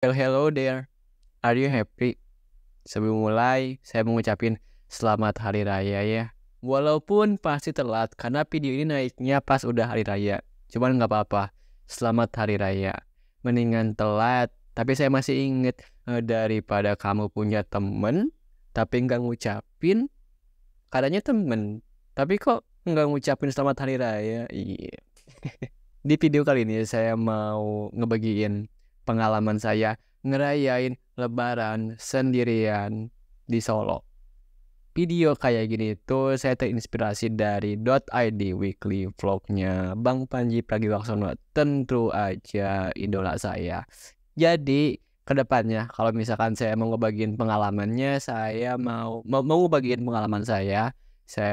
Well, hello there. Are you happy? Sebelum mulai, saya mau ngucapin selamat hari raya ya. Walaupun pasti telat karena video ini naiknya pas udah hari raya. Cuman nggak apa-apa. Selamat hari raya. Mendingan telat, tapi saya masih inget daripada kamu punya temen tapi nggak ngucapin, katanya temen. Tapi kok nggak ngucapin selamat hari raya? Iya. Di video kali ini saya mau ngebagiin pengalaman saya ngerayain Lebaran sendirian di Solo. Video kayak gini tuh saya terinspirasi dari .id weekly vlognya Bang Panji Pragiwaksono, tentu aja idola saya. Jadi kedepannya kalau misalkan saya mau ngebagiin pengalamannya, saya mau ngebagiin pengalaman saya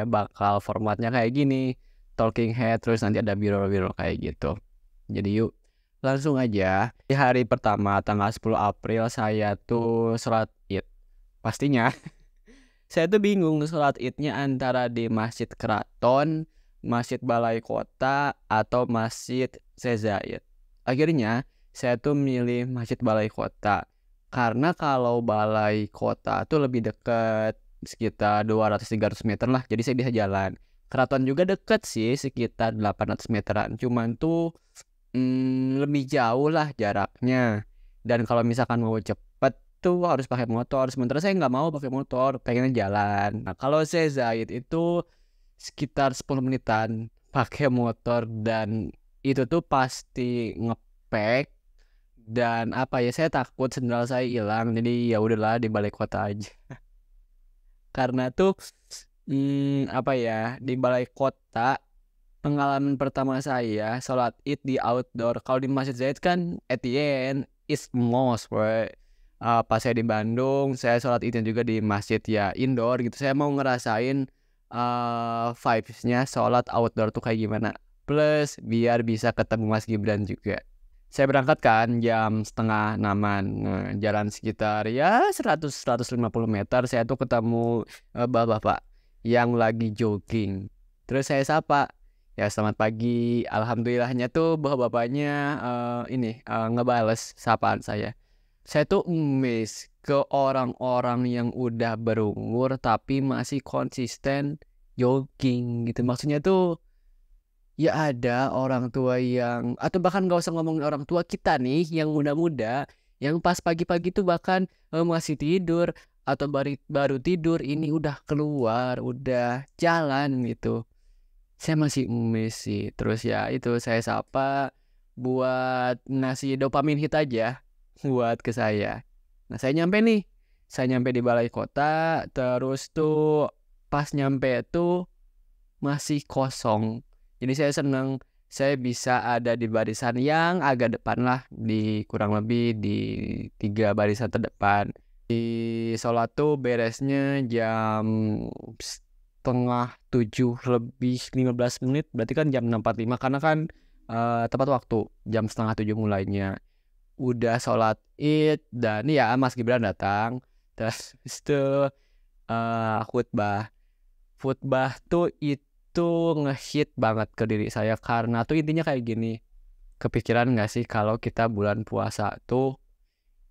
bakal formatnya kayak gini, talking head, terus nanti ada biro-biro kayak gitu. Jadi yuk langsung aja. Di hari pertama tanggal 10 April saya tuh sholat id. Pastinya saya tuh bingung sholat idnya antara di Masjid Keraton, Masjid Balai Kota, atau Masjid Sezaid. Akhirnya saya tuh milih Masjid Balai Kota. Karena kalau Balai Kota tuh lebih dekat, sekitar 200-300 meter lah. Jadi saya bisa jalan. Keraton juga deket sih, sekitar 800 meteran. Cuman tuh lebih jauh lah jaraknya. Dan kalau misalkan mau cepet tuh harus pakai motor. Sementara saya nggak mau pakai motor, pengen jalan. Nah, kalau saya Zaid itu sekitar 10 menitan pakai motor, dan itu tuh pasti ngepek. Dan apa ya, saya takut sendal saya hilang, jadi ya udahlah di balai kota aja. Karena tuh apa ya, di balai kota pengalaman pertama saya sholat id di outdoor. Kalau di Masjid Zaid kan at the end is mosque, right? Pas saya di Bandung, saya sholat idnya juga di masjid ya indoor gitu. Saya mau ngerasain vibes-nya sholat outdoor tuh kayak gimana. Plus biar bisa ketemu Mas Gibran juga. Saya berangkat kan jam setengah enaman. Nah, jalan sekitar ya 100-150 meter. Saya tuh ketemu bapak-bapak yang lagi jogging. Terus saya sapa, ya selamat pagi. Alhamdulillahnya tuh bapak-bapaknya ngebales sapaan saya. Saya tuh miss ke orang-orang yang udah berumur tapi masih konsisten jogging gitu. Maksudnya tuh ya ada orang tua yang, atau bahkan gak usah ngomongin orang tua, kita nih yang muda-muda yang pas pagi-pagi tuh bahkan masih tidur atau baru tidur ini udah keluar, udah jalan gitu. Saya masih miss sih. Terus ya itu saya sapa buat ngasih dopamin hit aja buat ke saya. Nah, saya nyampe nih. Saya nyampe di balai kota, terus tuh pas nyampe tuh masih kosong. Jadi saya seneng saya bisa ada di barisan yang agak depan lah, di kurang lebih di 3 barisan terdepan. Di sholat tuh beresnya jam setengah 7 lebih 15 menit, berarti kan jam 6.45, karena kan tepat waktu jam setengah 7 mulainya. Udah sholat id dan ya Mas Gibran datang, terus itu khutbah. Khutbah tuh itu ngehit banget ke diri saya, karena tuh intinya kayak gini. Kepikiran gak sih kalau kita bulan puasa tuh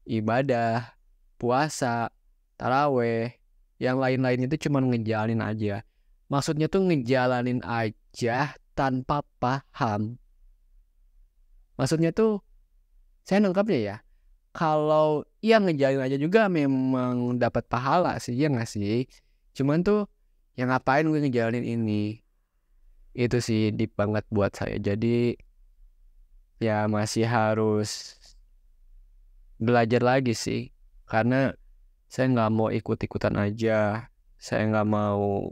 ibadah, puasa, taraweh, yang lain-lain itu cuma ngejalanin aja. Maksudnya tuh ngejalanin aja tanpa paham. Maksudnya tuh saya nangkapnya ya, kalau yang ngejalin aja juga memang dapat pahala sih, ya nggak sih? Cuman tuh yang ngapain gue ngejalanin ini? Itu sih deep banget buat saya. Jadi ya masih harus belajar lagi sih, karena saya nggak mau ikut-ikutan aja. Saya nggak mau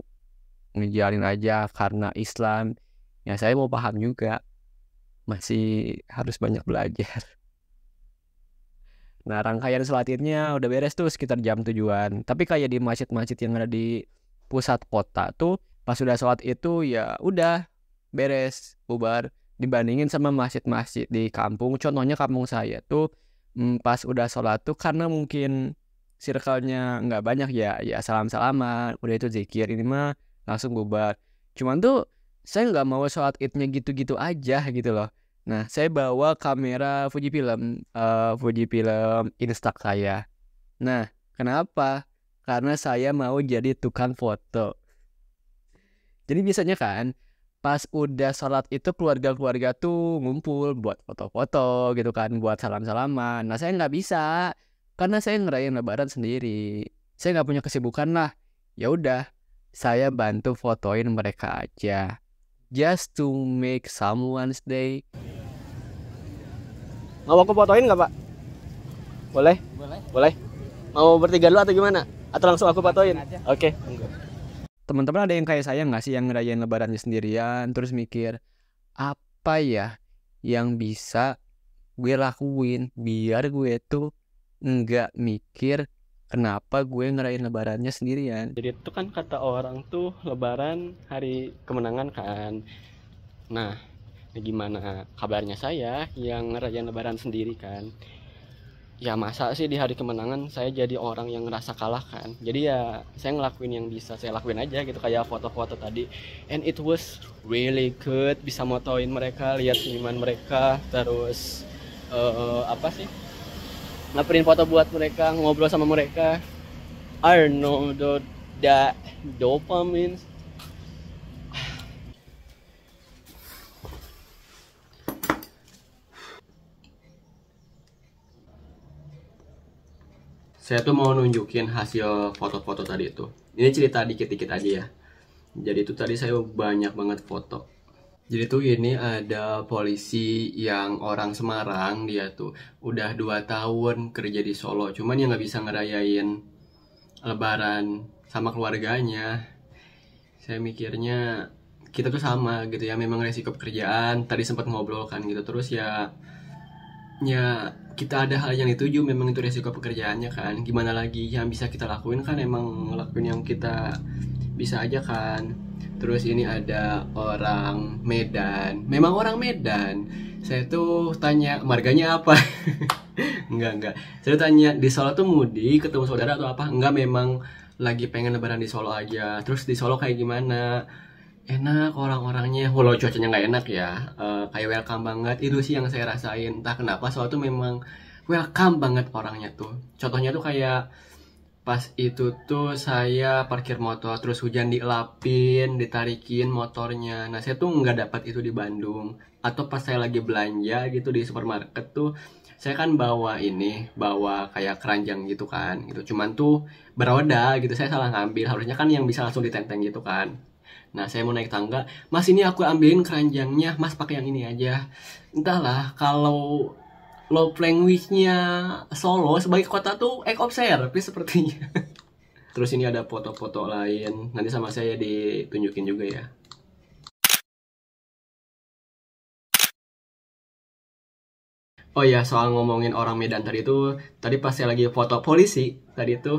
ngejalin aja karena Islam. Ya saya mau paham juga. Masih harus banyak belajar. Nah, rangkaian sholat idnya udah beres tuh sekitar jam 7-an. Tapi kayak di masjid-masjid yang ada di pusat kota tuh, pas sudah sholat itu ya udah beres, bubar. Dibandingin sama masjid-masjid di kampung, contohnya kampung saya tuh, pas udah sholat tuh karena mungkin circle-nya nggak banyak ya, ya salam-salaman, udah itu zikir, ini mah langsung bubar. Cuman tuh saya nggak mau sholat idnya gitu-gitu aja gitu loh. Nah, saya bawa kamera Fujifilm Instax saya. Nah, kenapa? Karena saya mau jadi tukang foto. Jadi biasanya kan pas udah sholat itu keluarga-keluarga tuh ngumpul buat foto-foto gitu kan, buat salam-salaman. Nah, saya nggak bisa karena saya ngerayain Lebaran sendiri. Saya nggak punya kesibukan lah. Ya udah, saya bantu fotoin mereka aja. Just to make someone's day. Mau aku fotoin nggak, Pak? Boleh? Boleh. Boleh. Mau bertiga dulu atau gimana? Atau langsung aku fotoin? Oke. Teman-teman ada yang kayak saya nggak sih yang ngerayain Lebarannya sendirian, terus mikir apa ya yang bisa gue lakuin biar gue tuh nggak mikir kenapa gue ngerayain Lebarannya sendirian. Jadi itu kan kata orang tuh Lebaran hari kemenangan kan. Nah, gimana kabarnya saya yang ngerayain Lebaran sendiri kan? Ya masa sih di hari kemenangan saya jadi orang yang ngerasa kalah kan. Jadi ya saya ngelakuin yang bisa saya lakuin aja gitu, kayak foto-foto tadi. And it was really good, bisa motoin mereka, lihat senyuman mereka, terus apa sih, ngapain foto buat mereka, ngobrol sama mereka. I don't know that dopamine. Saya tuh mau nunjukin hasil foto-foto tadi itu. Ini cerita dikit-dikit aja ya. Jadi itu tadi saya banyak banget foto. Jadi tuh ini ada polisi yang orang Semarang, dia tuh udah 2 tahun kerja di Solo. Cuman ya nggak bisa ngerayain Lebaran sama keluarganya. Saya mikirnya kita tuh sama gitu ya, memang resiko pekerjaan. Tadi sempat ngobrol kan gitu, terus ya kita ada hal yang dituju, memang itu resiko pekerjaannya kan. Gimana lagi yang bisa kita lakuin kan, emang ngelakuin yang kita bisa aja kan. Terus ini ada orang Medan, memang orang Medan. Saya tuh tanya marganya apa. Enggak, saya tanya di Solo tuh mudik ketemu saudara atau apa. Enggak, memang lagi pengen lebaran di Solo aja. Terus di Solo kayak gimana? Enak orang-orangnya, walau cuacanya nggak enak ya, kayak welcome banget. Itu sih yang saya rasain. Entah kenapa Solo tuh memang welcome banget orangnya tuh. Contohnya tuh kayak pas itu tuh saya parkir motor, terus hujan dielapin, ditarikin motornya. Nah saya tuh nggak dapat itu di Bandung. Atau pas saya lagi belanja gitu di supermarket tuh, saya kan bawa kayak keranjang gitu kan gitu. Cuman tuh beroda gitu, saya salah ngambil. Harusnya kan yang bisa langsung ditenteng gitu kan. Nah saya mau naik tangga, Mas ini aku ambilin keranjangnya, Mas pakai yang ini aja. Entahlah, kalau love language-nya Solo sebagai kota tuh act of service sepertinya. Terus ini ada foto-foto lain, nanti sama saya ditunjukin juga ya. Oh ya, soal ngomongin orang Medan tadi itu, tadi pas saya lagi foto polisi, tadi itu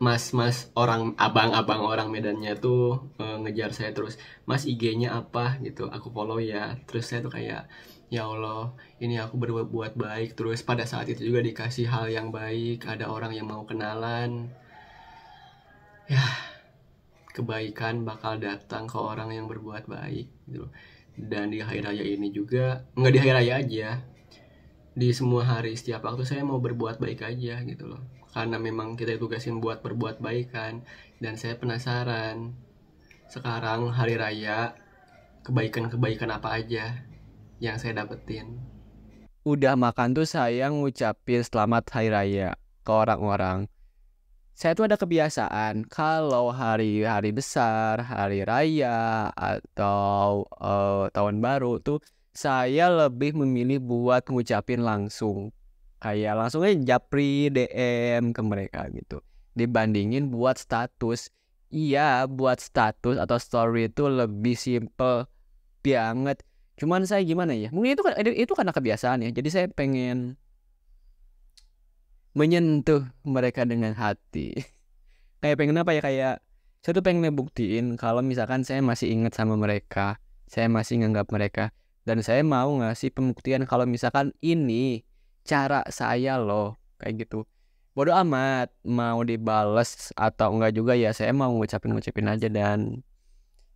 mas-mas orang abang-abang orang Medannya tuh ngejar saya terus, Mas IG-nya apa gitu, aku follow ya. Terus saya tuh kayak, ya Allah, ini aku berbuat baik. Terus pada saat itu juga dikasih hal yang baik, ada orang yang mau kenalan. Ya, kebaikan bakal datang ke orang yang berbuat baik gitu. Dan di hari raya ini juga, nggak di hari raya aja, di semua hari setiap waktu saya mau berbuat baik aja gitu loh, karena memang kita ditugasin buat berbuat baik kan. Dan saya penasaran sekarang hari raya, kebaikan-kebaikan apa aja yang saya dapetin. Udah makan tuh saya ngucapin selamat hari raya ke orang-orang. Saya tuh ada kebiasaan kalau hari-hari besar, hari raya atau tahun baru tuh saya lebih memilih buat ngucapin langsung. Kayak langsung aja japri DM ke mereka gitu. Dibandingin buat status. Iya, buat status atau story itu lebih simple banget. Cuman saya gimana ya? Mungkin itu karena kebiasaan ya. Jadi saya pengen menyentuh mereka dengan hati. Kayak pengen apa ya, kayak saya tuh pengen ngebuktiin kalau misalkan saya masih ingat sama mereka, saya masih nganggap mereka, dan saya mau ngasih pembuktian kalau misalkan ini cara saya loh, kayak gitu. Bodoh amat mau dibales atau enggak juga ya, saya mau ngucapin aja, dan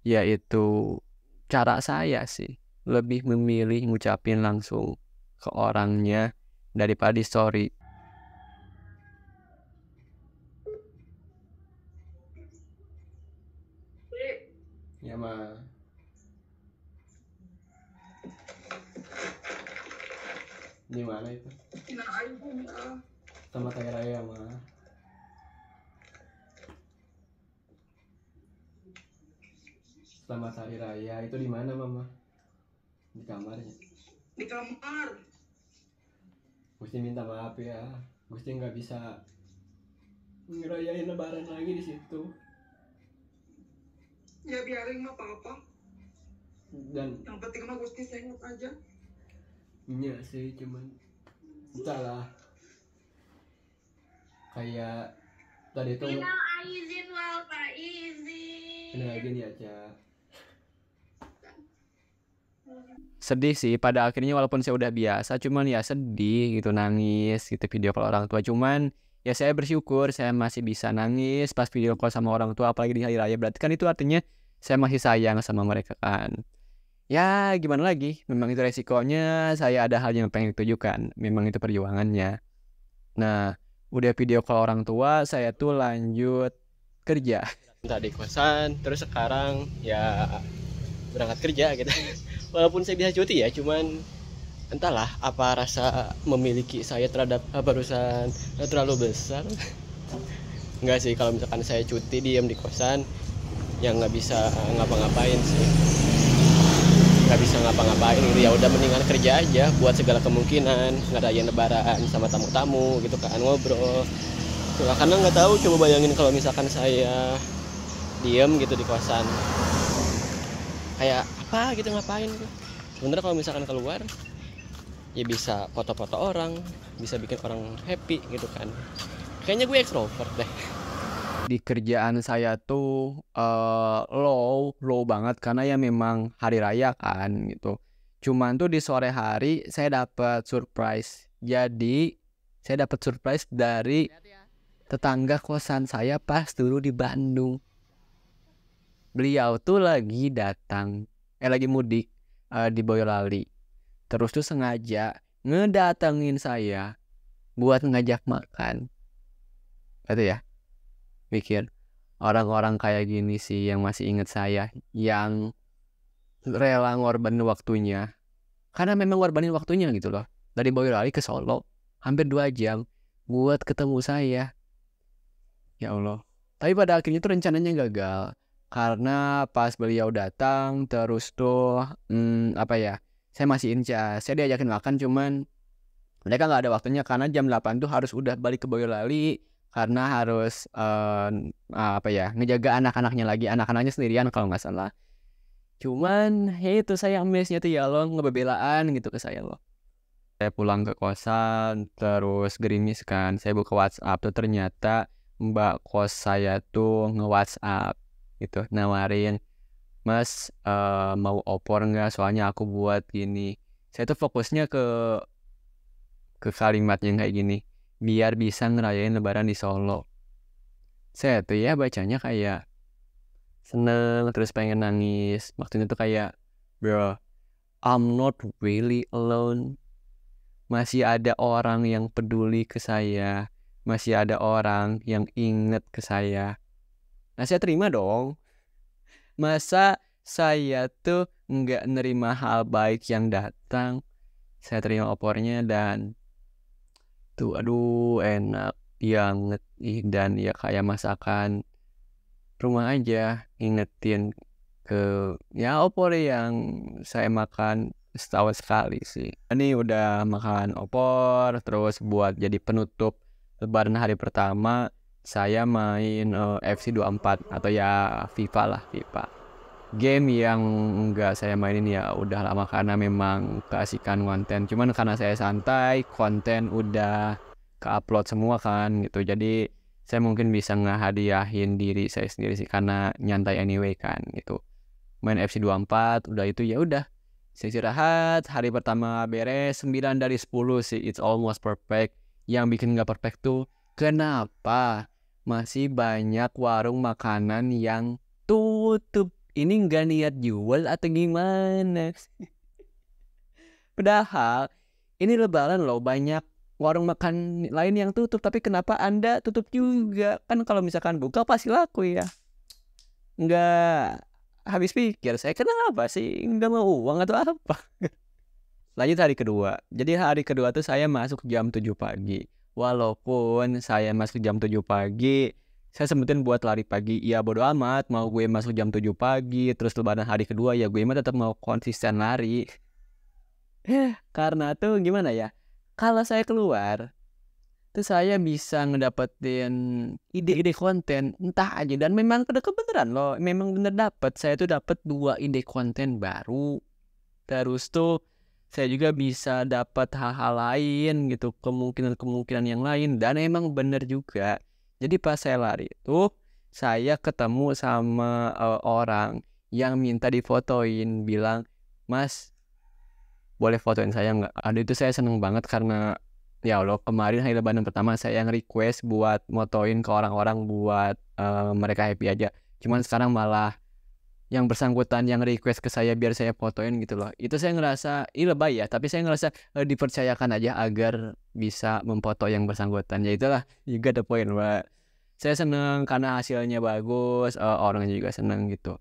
ya itu cara saya sih. lebih memilih ngucapin langsung ke orangnya daripada di story. Ya mah. Di mana itu? Sama Hari Raya mah. Selamat Hari Raya itu di mana mama? Di kamarnya. Di kamar. Gusti minta maaf ya. Gusti nggak bisa ngerayain Lebaran lagi di situ. Ya biarin mah apa-apa. Dan Yang penting mah Gusti sengok aja. iya sih, cuman entahlah. Kayak tadi tuh izin Walta izin. nah gini aja. Sedih sih pada akhirnya, walaupun saya udah biasa, cuman ya sedih gitu, nangis gitu video call orang tua. Cuman ya saya bersyukur saya masih bisa nangis pas video call sama orang tua, apalagi di hari raya. Berarti kan itu artinya saya masih sayang sama mereka kan. Ya gimana lagi, memang itu resikonya, saya ada hal yang pengen ditujukan, memang itu perjuangannya. Nah udah video call orang tua, saya tuh lanjut kerja. Tadi kosan, terus sekarang ya berangkat kerja gitu. Walaupun saya bisa cuti ya, cuman entahlah apa rasa memiliki saya terhadap perusahaan terlalu besar. Enggak sih, kalau misalkan saya cuti diem di kosan yang nggak bisa ngapa-ngapain sih, nggak bisa ngapa-ngapain gitu, ya udah mendingan kerja aja buat segala kemungkinan, ngadain lebaran sama tamu-tamu gitu kan, ngobrol. Nah, karena nggak tahu, coba bayangin kalau misalkan saya diem gitu di kosan, kayak apa gitu, ngapain gitu. Sebenarnya kalau misalkan keluar ya bisa foto-foto orang, bisa bikin orang happy gitu kan. Kayaknya gue ekstrovert deh. Di kerjaan saya tuh low banget karena ya memang hari raya kan gitu. Cuman tuh di sore hari saya dapat surprise. Jadi saya dapat surprise dari tetangga kosan saya pas dulu di Bandung. Beliau tuh lagi mudik di Boyolali. Terus tuh sengaja ngedatengin saya buat ngajak makan. Itu ya, mikir orang-orang kayak gini sih yang masih inget saya, yang rela ngorbanin waktunya. Karena memang ngorbanin waktunya gitu loh. Dari Boyolali ke Solo hampir 2 jam buat ketemu saya. Ya Allah. Tapi pada akhirnya tuh rencananya gagal. Karena pas beliau datang terus tuh saya masih incas. Saya diajakin makan, cuman mereka nggak ada waktunya karena jam 8 tuh harus udah balik ke Boyolali, karena harus ngejaga anak-anaknya lagi. Anak-anaknya sendirian kalau nggak salah. Cuman itu saya amaznya tuh ya Allah, ngebebelaan gitu ke saya loh. Saya pulang ke kosan terus gerimis kan, saya buka WhatsApp tuh ternyata mbak kos saya tuh nge-WhatsApp gitu, nawarin, Mas mau opor nggak, soalnya aku buat gini. Saya tuh fokusnya ke kalimatnya kayak gini, biar bisa ngerayain lebaran di Solo. Saya tuh ya bacanya kayak seneng terus pengen nangis. Maksudnya tuh kayak, bro, I'm not really alone. Masih ada orang yang peduli ke saya, masih ada orang yang inget ke saya. Nah saya terima dong. Masa saya tuh nggak nerima hal baik yang datang. Saya terima opornya dan tuh aduh enak banget. Dan ya kayak masakan rumah aja, ingetin ke ya opor yang saya makan setahun sekali sih. Ini udah makan opor, terus buat jadi penutup lebaran hari pertama saya main FC 24 atau ya FIFA lah, FIFA. Game yang enggak saya mainin ya udah lama karena memang keasikan konten. Cuman karena saya santai, konten udah ke-upload semua kan gitu. Jadi saya mungkin bisa ngehadiahin diri saya sendiri sih karena nyantai anyway kan gitu. Main FC 24 udah itu ya udah. Saya istirahat, hari pertama beres 9 dari 10 sih, it's almost perfect. Yang bikin gak perfect tuh kenapa masih banyak warung makanan yang tutup. Ini gak niat jual atau gimana? Padahal ini lebaran loh, banyak warung makan lain yang tutup, tapi kenapa Anda tutup juga? Kan kalau misalkan buka pasti laku ya. Nggak habis pikir saya, kenapa sih? Nggak mau uang atau apa? Lanjut hari kedua. Jadi hari kedua tuh saya masuk jam 7 pagi. Walaupun saya masuk jam 7 pagi, saya sempetin buat lari pagi. Ya bodo amat, mau gue masuk jam 7 pagi, terus lebaran hari kedua ya gue mah tetap mau konsisten lari. Karena tuh gimana ya? Kalau saya keluar, tuh saya bisa ngedapetin ide-ide konten entah aja, dan memang kebenaran loh, memang bener dapet. Saya tuh dapet 2 ide konten baru. Terus tuh saya juga bisa dapat hal-hal lain gitu, kemungkinan-kemungkinan yang lain, dan emang bener juga. Jadi pas saya lari itu saya ketemu sama orang yang minta difotoin, bilang, "Mas, boleh fotoin saya nggak?" Aduh, itu saya seneng banget karena ya Allah, kemarin hari lebaran pertama saya yang request buat motoin ke orang-orang buat mereka happy aja. Cuman sekarang malah yang bersangkutan yang request ke saya biar saya fotoin gitu loh. Itu saya ngerasa, ini lebay ya, tapi saya ngerasa dipercayakan aja agar bisa memfoto yang bersangkutan. Ya itulah, you got the point, Mbak. Saya seneng karena hasilnya bagus, orangnya juga seneng gitu.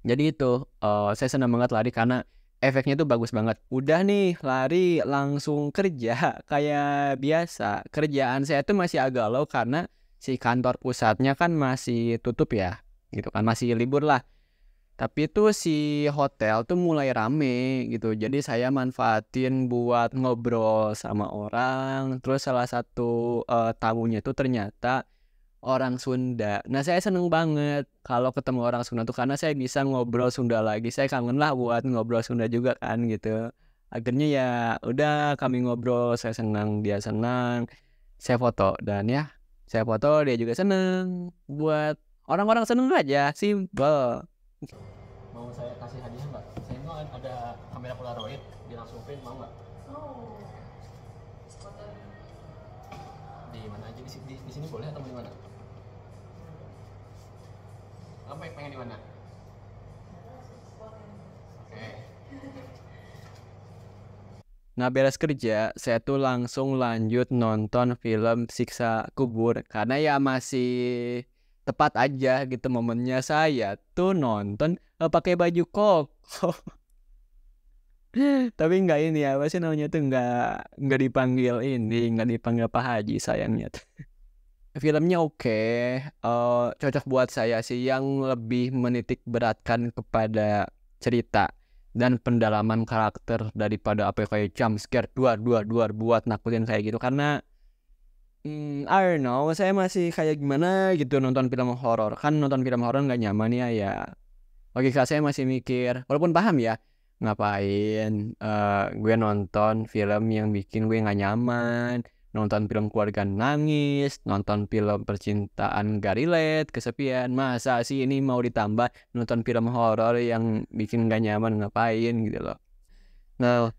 Jadi itu, saya senang banget lari karena efeknya tuh bagus banget. Udah nih lari langsung kerja kayak biasa. Kerjaan saya tuh masih agak low karena si kantor pusatnya kan masih tutup ya, gitu kan, masih libur lah. Tapi tuh si hotel tuh mulai rame gitu. Jadi saya manfaatin buat ngobrol sama orang. Terus salah satu tamunya tuh ternyata orang Sunda. Nah, saya seneng banget kalau ketemu orang Sunda tuh karena saya bisa ngobrol Sunda lagi. Saya kangen lah buat ngobrol Sunda juga kan gitu. Akhirnya ya udah kami ngobrol, saya senang, dia senang. Saya foto dan ya saya foto, dia juga seneng. Buat orang-orang seneng aja, simple. Mau saya kasih hadiah nggak? Saya mau ada kamera Polaroid, dia langsung print, mau nggak? Di mana aja, di sini boleh atau di mana? Kamu pengen di mana? Oke. Nah, beres kerja, saya tuh langsung lanjut nonton film Siksa Kubur karena ya masih tepat aja gitu momennya. Saya tuh nonton pakai baju koko. Tapi nggak ini ya, apa sih namanya tuh, nggak dipanggil ini, nggak dipanggil Pak Haji sayangnya. Filmnya oke, cocok buat saya sih, yang lebih menitik beratkan kepada cerita dan pendalaman karakter daripada apa kayak jump scare duar buat nakutin kayak gitu. Karena I don't know, saya masih kayak gimana gitu nonton film horor. Kan nonton film horor nggak nyaman ya. Logika saya masih mikir, walaupun paham ya, ngapain gue nonton film yang bikin gue nggak nyaman, nonton film keluarga nangis, nonton film percintaan gak relate, kesepian. Masa sih ini mau ditambah nonton film horor yang bikin gak nyaman, ngapain gitu loh. Nah,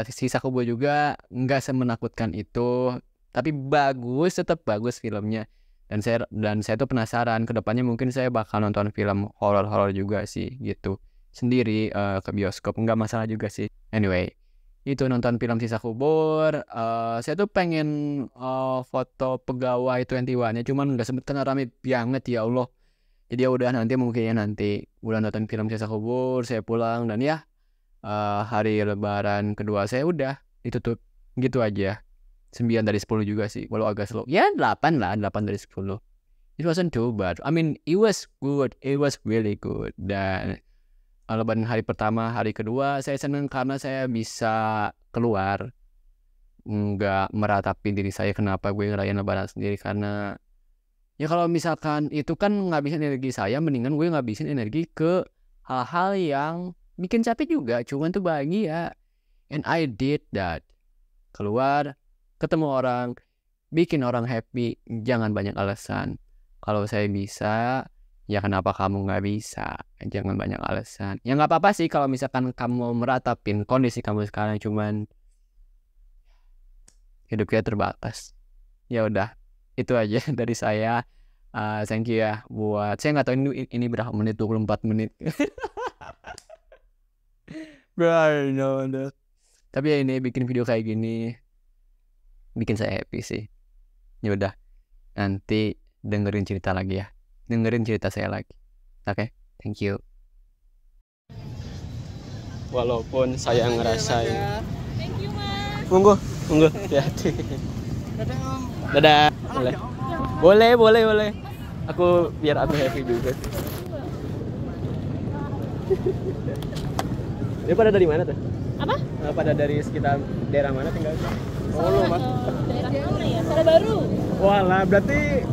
Siksa Kubur juga nggak semenakutkan itu, tapi bagus, tetap bagus filmnya. Dan saya tuh penasaran kedepannya mungkin saya bakal nonton film horor-horor juga sih gitu sendiri, ke bioskop, nggak masalah juga sih. Anyway, itu nonton film Siksa Kubur. Saya tuh pengen foto pegawai 21 ya, cuman nggak sempet karena rame banget ya Allah. Jadi ya udah, nanti mungkin ya nanti udah nonton film Siksa Kubur saya pulang, dan ya hari lebaran kedua saya udah ditutup gitu aja. 9 dari 10 juga sih, walau agak slow. Ya 8 lah, 8 dari 10. It wasn't too bad. I mean, it was good. It was really good. Dan lebaran hari pertama, hari kedua saya seneng karena saya bisa keluar, nggak meratapi diri saya kenapa gue ngerayain lebaran sendiri. Karena ya kalau misalkan itu kan ngabisin energi saya, mendingan gue ngabisin energi ke hal-hal yang bikin capek juga, cuman tuh bahagia. And I did that. Keluar, ketemu orang, bikin orang happy, jangan banyak alasan. Kalau saya bisa, ya kenapa kamu nggak bisa? Jangan banyak alasan. Ya nggak apa-apa sih kalau misalkan kamu mau meratapin kondisi kamu sekarang, cuman hidup kita terbatas. Ya udah, itu aja dari saya. Thank you ya buat, saya nggak tahu ini berapa menit, 24 menit. Bro, no. Tapi ya ini bikin video kayak gini bikin saya happy sih. Ya udah, nanti dengerin cerita lagi ya. Dengerin cerita saya lagi. Oke, thank you. Walaupun saya ngerasain. Thank you, Mas. Monggo, hati-hati. Dadah. Boleh. Aku biar aku happy juga. Ini pada dari mana tuh? Apa? Pada dari sekitar daerah mana tinggal? Oh, lu Mas. Daerah mana ya? Sada Baru. Walah, berarti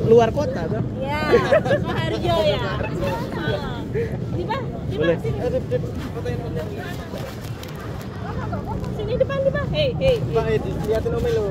luar kota tuh. Ya, Sukoharjo ya. Di Pak, Boleh. sini. Sini depan, di Pak. Hei. Lihatin Om lu.